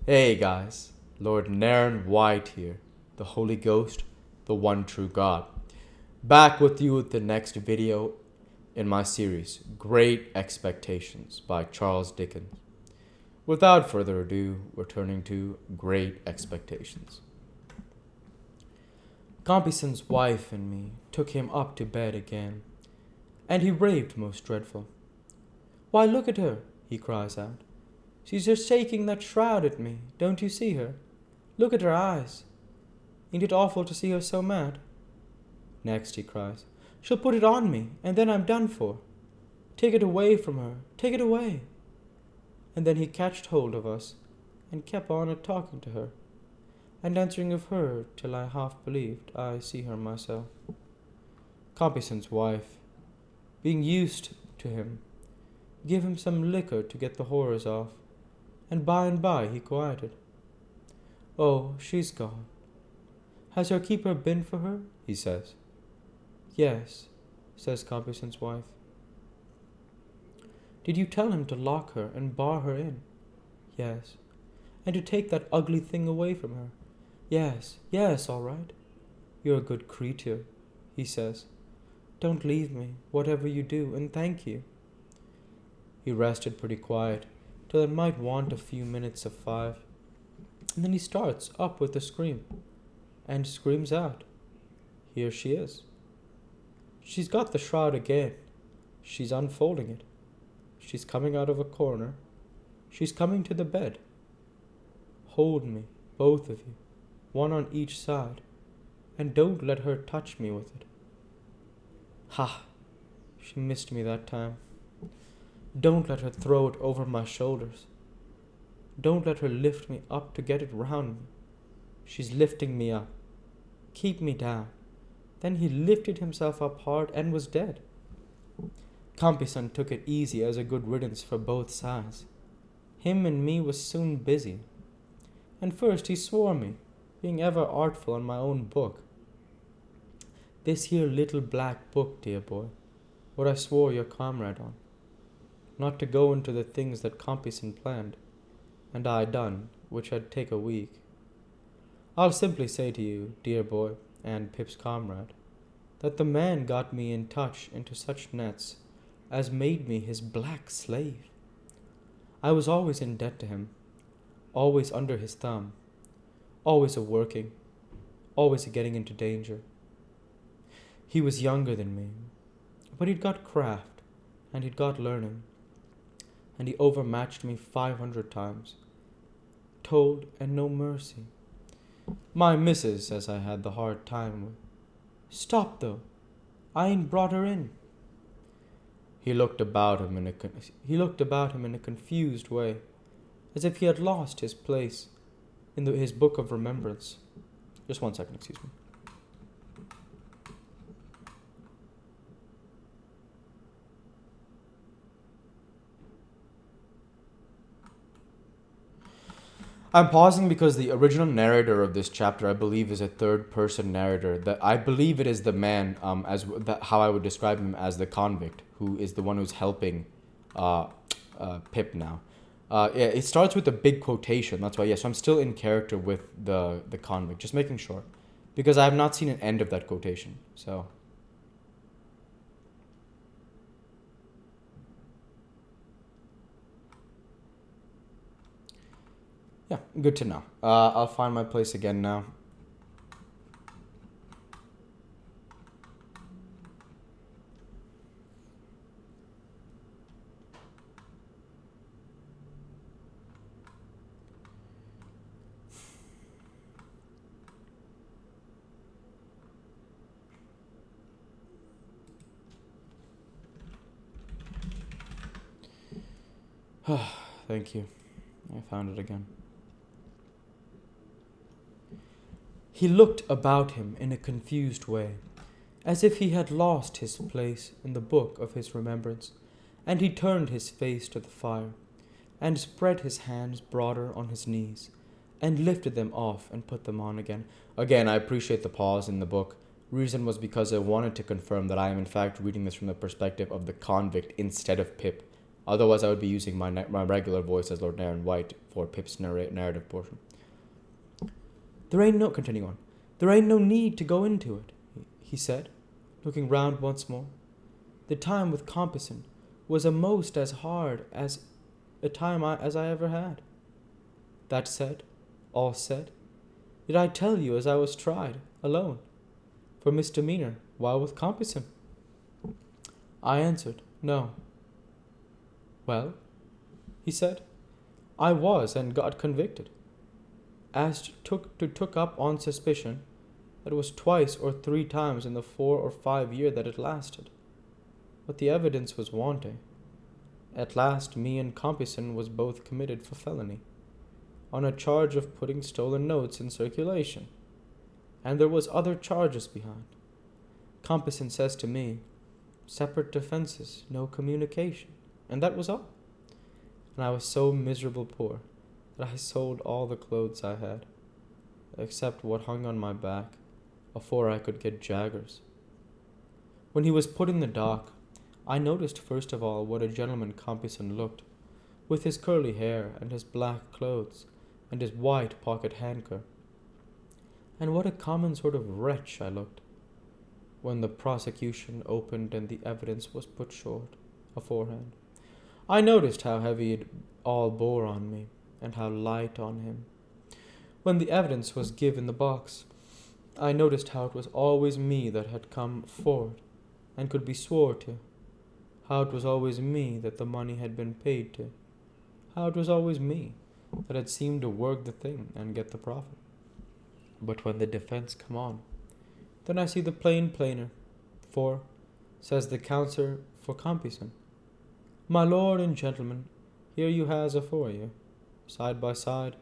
Hey guys, Lord Naren White here, the Holy Ghost, the one true God. Back with you with the next video in my series, Great Expectations by Charles Dickens. Without further ado, we're turning to Great Expectations. Compeyson's wife and me took him up to bed again, and he raved most dreadful. "Why, look at her," he cries out. "She's just shaking that shroud at me. Don't you see her? Look at her eyes. Ain't it awful to see her so mad?" Next he cries, "She'll put it on me, and then I'm done for. Take it away from her. Take it away." And then he catched hold of us, and kept on a-talking to her, and answering of her till I half believed I see her myself. Compeyson's wife, being used to him, give him some liquor to get the horrors off, and by he quieted. "Oh, she's gone. Has her keeper been for her?" he says. "Yes," says Compeyson's wife. "Did you tell him to lock her and bar her in?" "Yes." "And to take that ugly thing away from her?" "Yes, yes, all right." "You're a good creature," he says. "Don't leave me, whatever you do, and thank you." He rested pretty quiet, till it might want a few minutes of 5, and then he starts up with a scream, and screams out, "Here she is. She's got the shroud again. She's unfolding it. She's coming out of a corner. She's coming to the bed. Hold me, both of you, one on each side, and don't let her touch me with it." Ha! She missed me that time. Don't let her throw it over my shoulders. Don't let her lift me up to get it round me. She's lifting me up. Keep me down. Then he lifted himself up hard and was dead. Compeyson took it easy as a good riddance for both sides. Him and me was soon busy. And first he swore me, being ever artful on my own book. This here little black book, dear boy, what I swore your comrade on. Not to go into the things that Compeyson planned, and I done, which had take a week. I'll simply say to you, dear boy, and Pip's comrade, that the man got me in touch into such nets as made me his black slave. I was always in debt to him, always under his thumb, always a-working, always a-getting into danger. He was younger than me, but he'd got craft, and he'd got learning, and he overmatched me 500 times. Told and no mercy. My missus says I had the hard time with. Stop though, I ain't brought her in. He looked about him in a confused way, as if he had lost his place in his book of remembrance. Just 1 second, excuse me. I'm pausing because the original narrator of this chapter, I believe, is a third-person narrator. That I believe it is the man, how I would describe him as the convict, who is the one who's helping Pip now. It starts with a big quotation. That's why, yes, I'm still in character with the convict. Just making sure, because I have not seen an end of that quotation. So. Yeah, good to know. I'll find my place again now. Thank you. I found it again. He looked about him in a confused way, as if he had lost his place in the book of his remembrance, and he turned his face to the fire, and spread his hands broader on his knees, and lifted them off and put them on again. Again, I appreciate the pause in the book. Reason was because I wanted to confirm that I am in fact reading this from the perspective of the convict instead of Pip. Otherwise, I would be using my regular voice as Lord Naren White for Pip's narrative portion. Continue on. There ain't no need to go into it, he said, looking round once more. The time with Compeyson was a'most as hard as a time as I ever had. That said, all said, did I tell you as I was tried, alone, for misdemeanour, while with Compeyson? I answered, no. Well, he said, I was and got convicted. As took up on suspicion, that was twice or three times in the 4 or 5 year that it lasted. But the evidence was wanting. At last me and Compeyson was both committed for felony, on a charge of putting stolen notes in circulation. And there was other charges behind. Compeyson says to me, separate defences, no communication, and that was all. And I was so miserable poor that I sold all the clothes I had, except what hung on my back, afore I could get jaggers. When he was put in the dock, I noticed first of all what a gentleman Compeyson looked, with his curly hair and his black clothes and his white pocket handkerchief. And what a common sort of wretch I looked, when the prosecution opened and the evidence was put short aforehand. I noticed how heavy it all bore on me, and how light on him. When the evidence was give in the box, I noticed how it was always me that had come forward, and could be swore to, how it was always me that the money had been paid to, how it was always me that had seemed to work the thing and get the profit. But when the defence come on, then I see the plainer, for, says the counsellor for Compeyson, my lord and gentlemen, here you has afore you, side by side,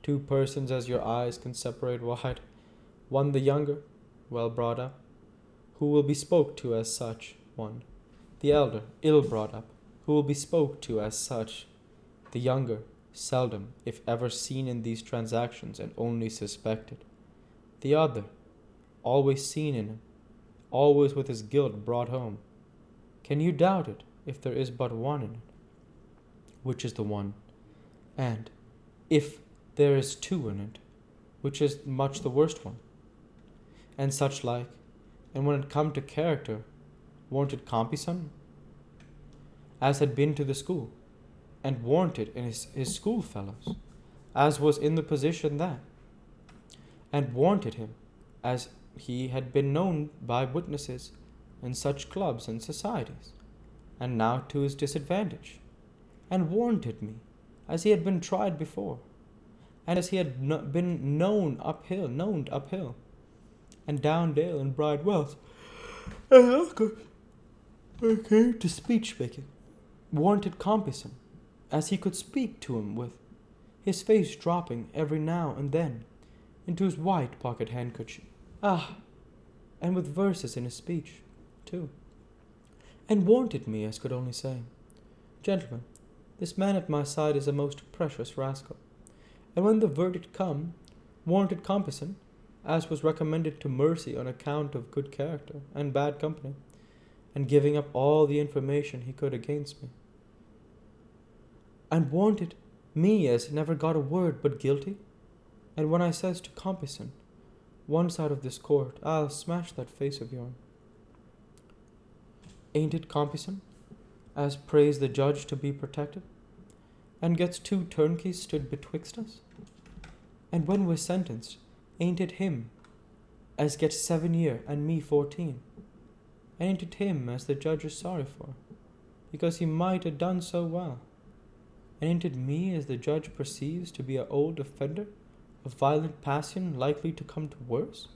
2 persons as your eyes can separate wide, one the younger, well brought up, who will be spoke to as such, one, the elder, ill brought up, who will be spoke to as such, the younger, seldom, if ever seen in these transactions and only suspected, the other, always seen in him, always with his guilt brought home. Can you doubt it, if there is but one in it? Which is the one? And, if there is 2 in it, which is much the worst one? And such like, and when it come to character, warn't it Compeyson, as had been to the school, and warn't it in his schoolfellows, as was in the position that, and warned him, as he had been known by witnesses in such clubs and societies, and now to his disadvantage, and warranted me, as he had been tried before, and as he had been known uphill, and down dale and Bridewell's, and after it came to speech making, warranted Compeyson, as he could speak to him with his face dropping every now and then into his white pocket handkerchief. And with verses in his speech, too. And warranted me as could only say, gentlemen, this man at my side is a most precious rascal. And when the verdict come, warranted Compeyson, as was recommended to mercy on account of good character and bad company, and giving up all the information he could against me. And warranted me as never got a word but guilty. And when I says to Compeyson, once out of this court, I'll smash that face of yourn. Ain't it Compeyson, as prays the judge to be protected, and gets 2 turnkeys stood betwixt us? And when we're sentenced, ain't it him, as gets 7 year and me 14? And ain't it him as the judge is sorry for, because he might have done so well? And ain't it me as the judge perceives to be a old offender, of violent passion likely to come to worse?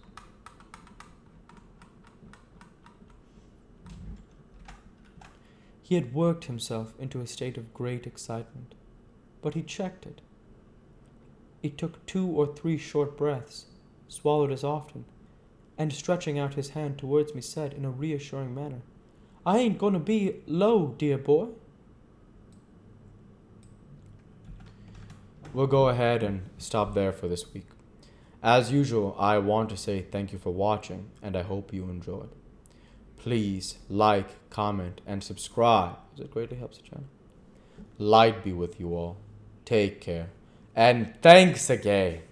He had worked himself into a state of great excitement, but he checked it. He took 2 or 3 short breaths, swallowed as often, and stretching out his hand towards me said in a reassuring manner, I ain't going to be low, dear boy. We'll go ahead and stop there for this week. As usual, I want to say thank you for watching, and I hope you enjoyed. Please like, comment, and subscribe, as it greatly helps the channel. Light be with you all. Take care. And thanks again.